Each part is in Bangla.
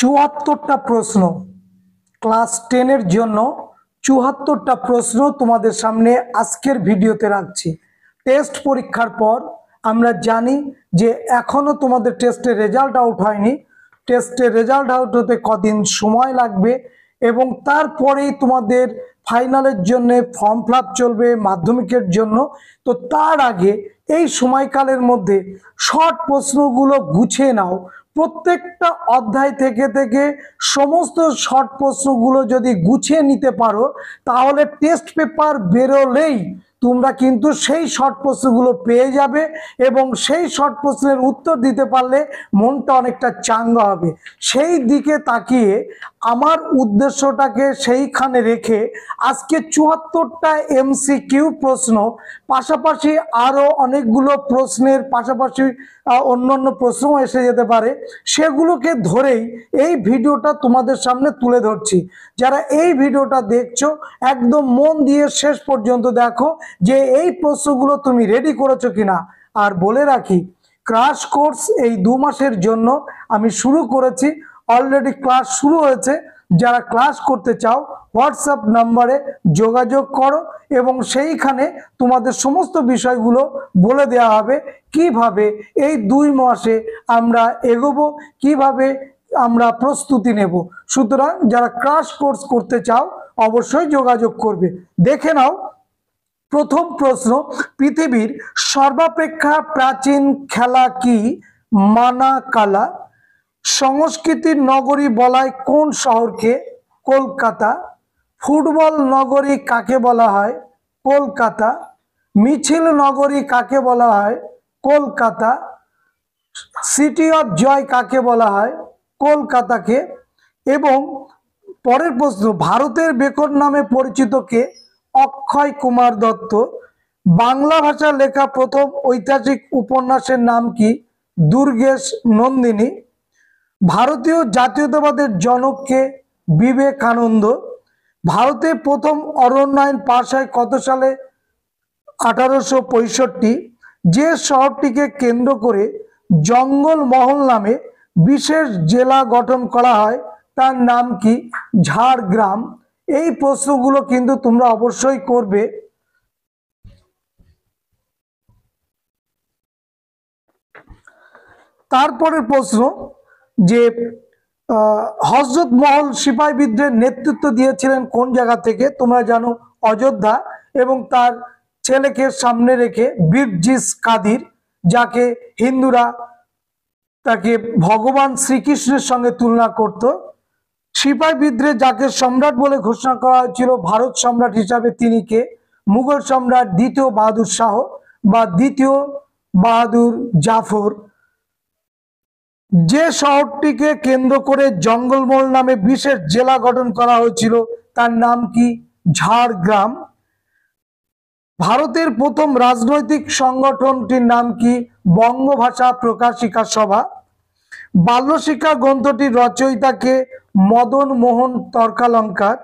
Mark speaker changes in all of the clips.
Speaker 1: চুয়াত্তরটা প্রশ্ন ক্লাস 10-এর জন্য 74টা প্রশ্ন তোমাদের সামনে আজকের ভিডিওতে রাখছি। টেস্ট পরীক্ষার পর আমরা জানি যে এখনো তোমাদের টেস্টের রেজাল্ট আউট হয়নি। টেস্টের রেজাল্ট আউট হতে কদিন সময় লাগবে এবং তারপরেই তোমাদের ফাইনালের জন্য ফর্ম ফিল আপ চলবে মাধ্যমিকের জন্য। তো তার আগে এই সময়কালের মধ্যে শর্ট প্রশ্নগুলো গুছিয়ে নাও। প্রত্যেকটা অধ্যায় থেকে থেকে সমস্ত শর্ট প্রশ্নগুলো যদি গুছিয়ে নিতে পারো তাহলে টেস্ট পেপার বেরোলেই তোমরা কিন্তু সেই শর্ট প্রশ্নগুলো পেয়ে যাবে এবং সেই শর্ট প্রশ্নের উত্তর দিতে পারলে মনটা অনেকটা চাঙ্গা হবে। সেই দিকে তাকিয়ে আমার উদ্দেশ্যটাকে সেইখানে রেখে আজকে 74টা এমসিকিউ প্রশ্ন, পাশাপাশি আরও অনেকগুলো প্রশ্নের পাশাপাশি অন্যান্য প্রশ্ন এসে যেতে পারে, সেগুলোকে ধরেই এই ভিডিওটা তোমাদের সামনে তুলে ধরছি। যারা এই ভিডিওটা দেখছো একদম মন দিয়ে শেষ পর্যন্ত দেখো যে এই প্রশ্নগুলো তুমি রেডি করেছো কিনা। আর বলে রাখি, ক্র্যাশ কোর্স এই 2 মাসের জন্য আমি শুরু করেছি, অলরেডি ক্লাস শুরু হয়েছে। যারা ক্লাস করতে চাও হোয়াটসঅ্যাপ নাম্বারে যোগাযোগ করো এবং সেইখানে তোমাদের সমস্ত বিষয়গুলো বলে দেওয়া হবে কিভাবে এই 2 মাসে আমরা এগোবো, কিভাবে আমরা প্রস্তুতি নেব। সুতরাং যারা ক্র্যাশ কোর্স করতে চাও অবশ্যই যোগাযোগ করবে। দেখে নাও প্রথম প্রশ্ন, পৃথিবীর সর্বাপেক্ষা প্রাচীন খেলা কি? মানাকালা। সংস্কৃতির নগরী বলায় কোন শহরকে? কলকাতা। ফুটবল নগরী কাকে বলা হয়? কলকাতা। মিছিল নগরী কাকে বলা হয়? কলকাতা। সিটি অফ জয় কাকে বলা হয়? কলকাতাকে। এবং পরের প্রশ্ন, ভারতের বেকন নামে পরিচিত কে? অক্ষয় কুমার দত্ত। বাংলা ভাষা লেখা প্রথম ঐতিহাসিক উপন্যাসের নাম কি? দুর্গেশ নন্দিনী। ভারতীয় জাতীয়তাবাদের জনক কে? বিবেকানন্দ। ভারতে প্রথম অরণ্যায়ন পাশ হয় কত সালে? 1865। যে শহরটিকে কেন্দ্র করে জঙ্গলমহল নামে বিশেষ জেলা গঠন করা হয় তার নাম কি? ঝাড়গ্রাম। এই প্রশ্নগুলো কিন্তু তোমরা অবশ্যই করবে। তারপরের প্রশ্ন যে হযরত মহল সিপাহী বিদ্রোহের নেতৃত্ব দিয়েছিলেন কোন জায়গা থেকে? তোমরা জানো অযোধ্যা, এবং তার ছেলেকে সামনে রেখে বীরজিস কাদির, যাকে হিন্দুরা তাকে ভগবান শ্রীকৃষ্ণের সঙ্গে তুলনা করত। সিপাহী বিদ্রোহে যাকে সম্রাট বলে ঘোষণা করা হয়েছিল ভারত সম্রাট হিসাবে তিনি কে? মুঘল সম্রাট দ্বিতীয় বাহাদুর শাহ বা দ্বিতীয় বাহাদুর জাফর। যে শহরটিকে কেন্দ্র করে জঙ্গলমহল নামে বিশেষ জেলা গঠন করা হয়েছিল তার নাম কি? ঝাড়গ্রাম। ভারতের প্রথম রাজনৈতিক সংগঠনটির নাম কি? বঙ্গভাষা প্রকাশিকা সভা। বাল্যশিক্ষা গ্রন্থটির রচয়িতাকে? মদন মোহন তর্কালঙ্কার।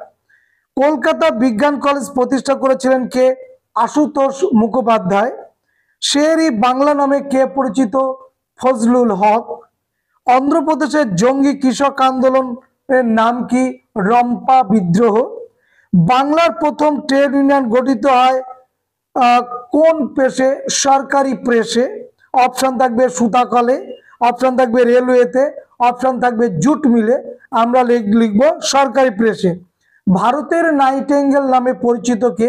Speaker 1: কলকাতা বিজ্ঞান কলেজ প্রতিষ্ঠা করেছিলেন কে? আশুতোষ মুখোপাধ্যায়। শের-ই বাংলা নামে কে পরিচিত? ফজলুল হক। অন্ধ্রপ্রদেশের জঙ্গি কৃষক আন্দোলনের নাম কি? রম্পা বিদ্রোহ। বাংলার প্রথম ট্রেড ইউনিয়ন গঠিত হয় কোন প্রেসে? সরকারি প্রেসে। অপশন থাকবে সুতা কলে, অপশন থাকবে রেলওয়েতে, অপশন থাকবে জুট মিলে। আমরা লিখব সরকারি প্রেসে। ভারতের নাইটিঙ্গেল নামে পরিচিত কে?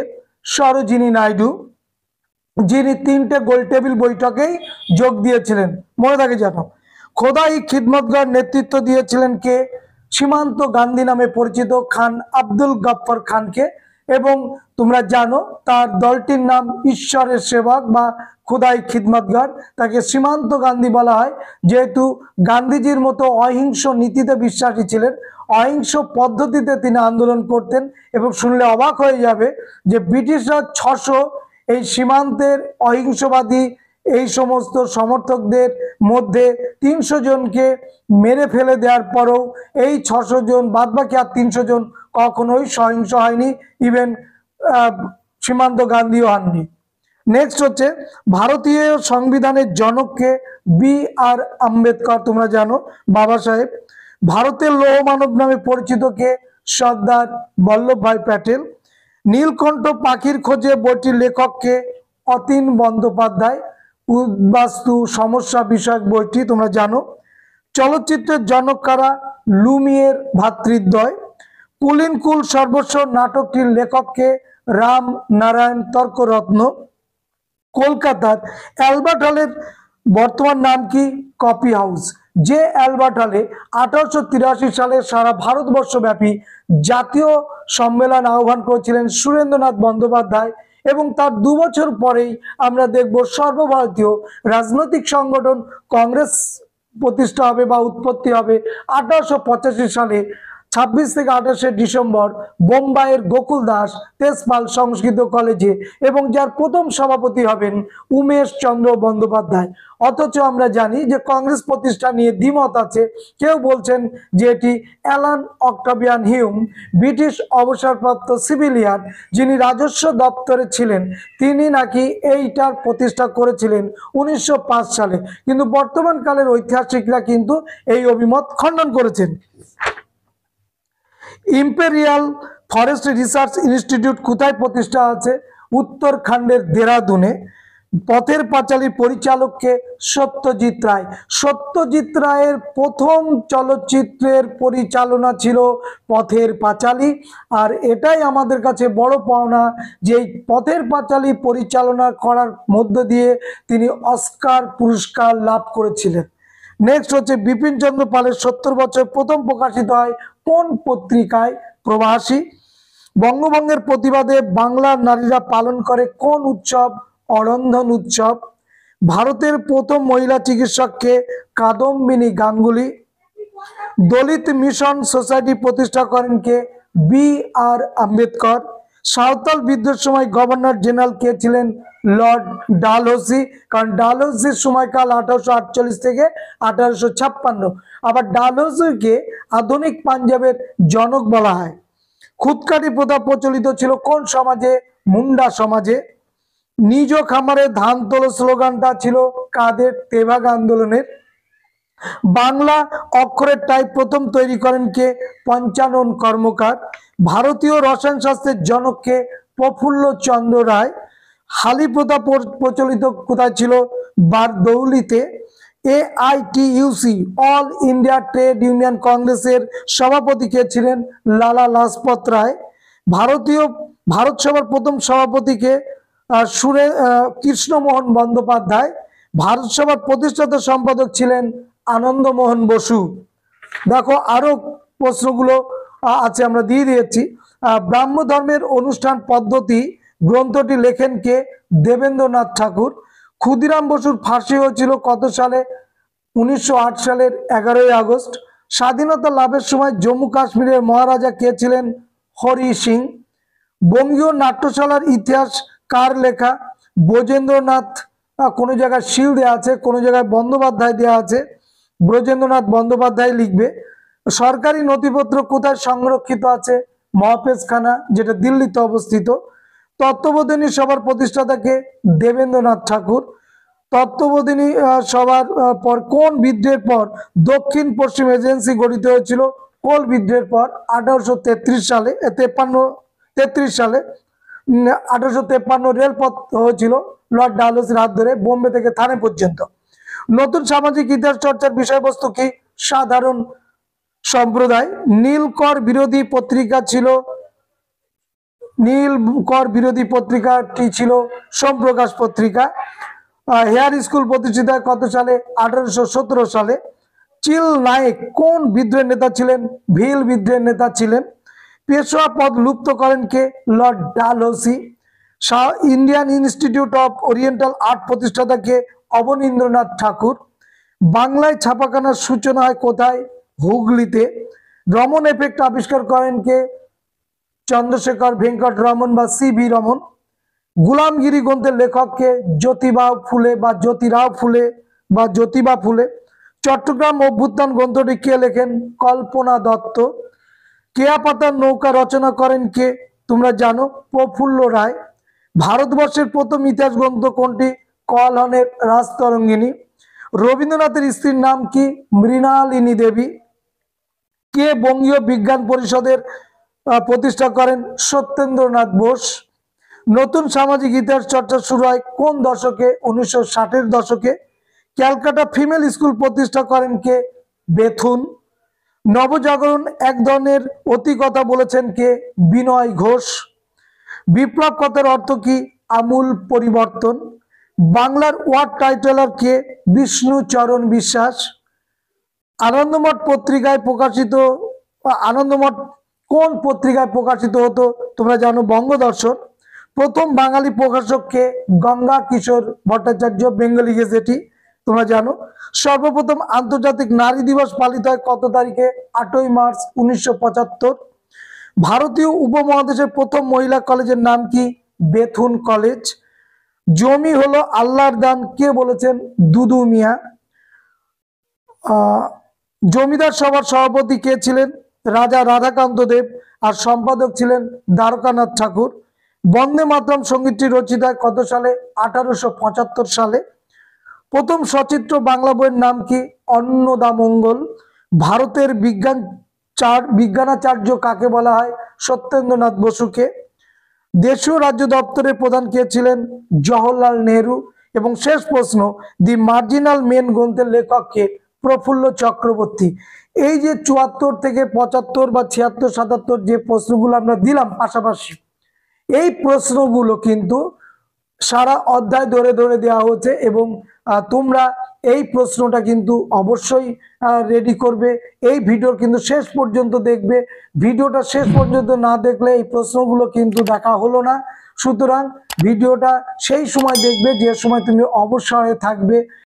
Speaker 1: সরোজিনী নাইডু, যিনি 3টে গোলটেবিল বৈঠকেই যোগ দিয়েছিলেন, মনে থাকে জানো। খোদাই খিদমতগার নেতৃত্ব দিয়েছিলেন কে? সীমান্ত গান্ধী নামে পরিচিত খান আব্দুল গফফর খানকে। এবং তোমরা জানো তার দলটির নাম ঈশ্বরের সেবক বা খোদাই খিদমতগার। তাকে সীমান্ত গান্ধী বলা হয় যেহেতু গান্ধীজির মতো অহিংস নীতিতে বিশ্বাসী ছিলেন, অহিংস পদ্ধতিতে তিনি আন্দোলন করতেন। এবং শুনলে অবাক হয়ে যাবে যে ব্রিটিশরা 600 এই সীমান্তের অহিংসবাদী এই সমস্ত সমর্থকদের মধ্যে 300 জনকে মেরে ফেলে দেওয়ার পরেও এই 600 জন বাদবাকি আর 300 জন কখনোই সহিংস হয়নি, ইভেন সীমান্ত গান্ধীও হননি। নেক্সট হচ্ছে ভারতীয় সংবিধানের জনককে? বি আর আম্বেদকর, তোমরা জানো বাবা সাহেব। ভারতের লৌহ মানব নামে পরিচিত কে? সর্দার বল্লভভাই প্যাটেল। নীলকণ্ঠ পাখির খোঁজে বইটির লেখক কে? অতীন বন্দ্যোপাধ্যায়। উদ্বাস্তু সমস্যা বিষয়ক বইটি তোমরা জানো। চলচ্চিত্রের জনক কারা? লুমিয়ের ভ্রাতৃদ্বয়। কুলীন কুল সর্বস্ব নাটকটির লেখক কে? রাম নারায়ণ তর্করত্ন। কলকাতার অ্যালবার্ট হলের বর্তমান নাম কি? Coffee house. যে অ্যালবার্ট হলে 1883 সালে সারা ভারতবর্ষব্যাপী জাতীয় সম্মেলন আহ্বান করেছিলেন সুরেন্দ্রনাথ বন্দ্যোপাধ্যায়, এবং তার 2 বছর পরেই আমরা দেখব সর্বভারতীয় রাজনৈতিক সংগঠন কংগ্রেস প্রতিষ্ঠা হবে বা উৎপত্তি হবে 1885 সালে 26 থেকে 28 ডিসেম্বর বোম্বাইয়ের গোকুল দাস তেজপাল সংস্কৃত কলেজে, এবং যার প্রথম সভাপতি হবেন উমেশ চন্দ্র বন্দ্যোপাধ্যায়। অথচ আমরা জানি যে কংগ্রেস প্রতিষ্ঠা নিয়ে দ্বিমত আছে। কেউ বলছেন যে এটি অ্যালান অক্টাভিয়ান হিউম, ব্রিটিশ অবসরপ্রাপ্ত সিভিলিয়ান যিনি রাজস্ব দপ্তরে ছিলেন, তিনি নাকি এইটার প্রতিষ্ঠা করেছিলেন 1905 সালে, কিন্তু বর্তমান কালের ঐতিহাসিকরা কিন্তু এই অভিমত খণ্ডন করেছেন। ইম্পেরিয়াল ফরেস্ট রিসার্চ ইনস্টিটিউট কোথায় প্রতিষ্ঠা আছে? উত্তরাখণ্ডের দেরাদুনে। পথের পাঁচালী পরিচালককে? সত্যজিৎ রায়। সত্যজিৎ রায়ের প্রথম চলচ্চিত্রের পরিচালনা ছিল পথের পাঁচালী, আর এটাই আমাদের কাছে বড় পাওনা যে এই পথের পাঁচালী পরিচালনা করার মধ্য দিয়ে তিনি অস্কার পুরস্কার লাভ করেছিলেন। নেক্সট হচ্ছে বিপিন চন্দ্র পালের 70 বছর প্রথম প্রকাশিত হয় কোন পত্রিকায়? প্রবাসী। বঙ্গভঙ্গের প্রতিবাদে বাংলার নারীরা পালন করে কোন উৎসব? অরন্ধন উৎসব। ভারতের প্রথম মহিলা চিকিৎসককে? কাদম্বিনী গাঙ্গুলি। দলিত মিশন সোসাইটি প্রতিষ্ঠা করেন কে? B.R. আম্বেদকর। সাঁওতাল বিদ্রোহের সময় গভর্নর জেনারেল কে ছিলেন? লর্ড ডালহৌসি, কারণ ডালহৌসির সময়কাল 1848 থেকে 1856। আবার ডালহৌসিকে আধুনিক পাঞ্জাবের জনক বলা হয়। খুদকাটি প্রথা প্রচলিত ছিল কোন সমাজে? মুন্ডা সমাজে। নিজ খামারে ধান তোলো স্লোগানটা ছিল কাদের? তেভাগা আন্দোলনের। বাংলা অক্ষরের টাইপ প্রথম তৈরি করেন কে? পঞ্চানন কর্মকার। ভারতীয় রসায়ন শাস্ত্রের জনককে? প্রফুল্ল চন্দ্র রায়। হালি প্রথা প্রচলিত কোথায় ছিল? বারদৌলিতে। AITUC all India trade union কংগ্রেসের সভাপতি কে ছিলেন? লালা লাজপত রায়। ভারত সভার প্রথম সভাপতিকে? কৃষ্ণমোহন বন্দ্যোপাধ্যায়। ভারত সভার প্রতিষ্ঠাতা সম্পাদক ছিলেন আনন্দমোহন বসু। দেখো আরো প্রশ্নগুলো আছে, আমরা দিয়ে দিয়েছি। ব্রাহ্ম ধর্মের অনুষ্ঠান পদ্ধতি গ্রন্থটি লেখেন কে? দেবেন্দ্রনাথ ঠাকুর। ক্ষুদিরাম বসুর ফাঁসি হয়েছিল কত সালে? 1908 সালের 11ই আগস্ট। স্বাধীনতা লাভের সময় জম্মু কাশ্মীরের মহারাজা কে ছিলেন? হরি সিং। বঙ্গীয় নাট্যশালার ইতিহাস কার লেখা? ব্রজেন্দ্রনাথ। কোনো জায়গায় শীল দেওয়া আছে, কোনো জায়গায় বন্দ্যোপাধ্যায় দেওয়া আছে, ব্রজেন্দ্রনাথ বন্দ্যোপাধ্যায় লিখবে। সরকারি নথিপত্র কোথায় সংরক্ষিত আছে? মহাপেজখানা, যেটা দিল্লিতে অবস্থিত। তত্ত্ববোধিনী সভার প্রতিষ্ঠাতাকে? দেবেন্দ্রনাথ ঠাকুর। তত্ত্ববোধিনী সভার পর কোন বিদ্রোহের পর দক্ষিণ পশ্চিম এজেন্সি গঠিত হয়েছিল? কোল বিদ্রোহের পর 1833 সালে 1853 রেলপথ হয়েছিল লর্ড ডালহৌসির হাত ধরে বোম্বে থেকে থানে পর্যন্ত। নতুন সামাজিক ইতিহাস চর্চার বিষয়বস্তু কি? সাধারণ সম্প্রদায়। নীলকর বিরোধী পত্রিকাটি ছিল সোমপ্রকাশ পত্রিকা। হেয়ার স্কুল প্রতিষ্ঠিত হয় কত সালে? 1817 সালে। চিল নায়েক কোন বিদ্রোহের নেতা ছিলেন? ভিল বিদ্রোহের নেতা ছিলেন। পেশোয়া পদ লুপ্ত করেন কে? Lord Dalhousie. Indian Institute of Oriental Art প্রতিষ্ঠাতা কে? অবনীন্দ্রনাথ ঠাকুর। বাংলায় ছাপাখানার সূচনা হয় কোথায়? হুগলিতে। রমন এফেক্ট আবিষ্কার করেন কে? চন্দ্রশেখর ভেঙ্কট রমন বা CV রমন। গুলামগিরি গ্রন্থের লেখককে? জ্যোতিরাও ফুলে। চট্টগ্রাম অভ্যুত্থান গ্রন্থটি কে লেখেন? কল্পনা দত্ত। কেয়া পাতার নৌকা রচনা করেন কে? তোমরা জানো, প্রফুল্ল রায়। ভারতবর্ষের প্রথম ইতিহাস গ্রন্থ কোনটি? কলহনের রাজতরঙ্গিনী। রবীন্দ্রনাথের স্ত্রীর নাম কি? মৃণালিনী দেবী। কে বঙ্গীয় বিজ্ঞান পরিষদের প্রতিষ্ঠা করেন? সত্যেন্দ্রনাথ বোস। নতুন সামাজিক ইতিহাস চর্চা শুরু হয় কোন দশকে? 1960-এর দশকে। ক্যালকাটা ফিমেল স্কুল প্রতিষ্ঠা করেন কে? বেথুন। নবজাগরণ এক ধরনের অতি কথা বলেছেন কে? বিনয় ঘোষ। বিপ্লব কথার অর্থ কি? আমূল পরিবর্তন। বাংলার ওয়ার্ড টাইটেলার কে? বিষ্ণুচরণ বিশ্বাস। আনন্দমঠ পত্রিকায় প্রকাশিত আনন্দমঠ কোন পত্রিকায় প্রকাশিত হতো? তোমরা জানো বঙ্গদর্শন। প্রথম বাঙালি প্রকাশক কে? গঙ্গা কিশোর ভট্টাচার্য, বেঙ্গলি গেজেটি, তোমরা জানো। সর্বপ্রথম আন্তর্জাতিক নারী দিবস পালিত হয় কত তারিখে? 8ই মার্চ 1975। ভারতীয় উপমহাদেশের প্রথম মহিলা কলেজের নাম কি? Bethune college. জমি হলো আল্লাহর দান কে বলেছেন? দুদু মিয়া। জমিদার সভার সভাপতি কে ছিলেন? রাজা রাধাকান্ত দেব। আর সম্পাদক ছিলেন দ্বারকানাথ ঠাকুর। বন্দে মাতরম সঙ্গীতটি রচিত হয় কত সালে? 1875 সালে। প্রথম সচিত্র বাংলা বইয়ের নাম কি? অন্নদামঙ্গল। ভারতের বিজ্ঞানাচার্য কাকে বলা হয়? সত্যেন্দ্রনাথ বসুকে। দেশীয় রাজ্য দপ্তরের প্রধান কে ছিলেন? জওহরলাল নেহরু। এবং শেষ প্রশ্ন, দি মার্জিনাল মেন গ্রন্থের লেখক কে? প্রফুল্ল চক্রবর্তী। এই যে 74 থেকে 75 বা 76, 77 যে প্রশ্নগুলো আমরা দিলাম পাশাপাশি, এই প্রশ্নগুলো কিন্তু সারা অধ্যায় ধরে ধরে দেওয়া হচ্ছে এবং তোমরা এই প্রশ্নটা কিন্তু অবশ্যই রেডি করবে। এই ভিডিওর কিন্তু শেষ পর্যন্ত দেখবে। ভিডিওটা শেষ পর্যন্ত না দেখলে এই প্রশ্নগুলো কিন্তু দেখা হলো না। সুতরাং ভিডিওটা সেই সময় দেখবে যে সময় তুমি অবসরে থাকবে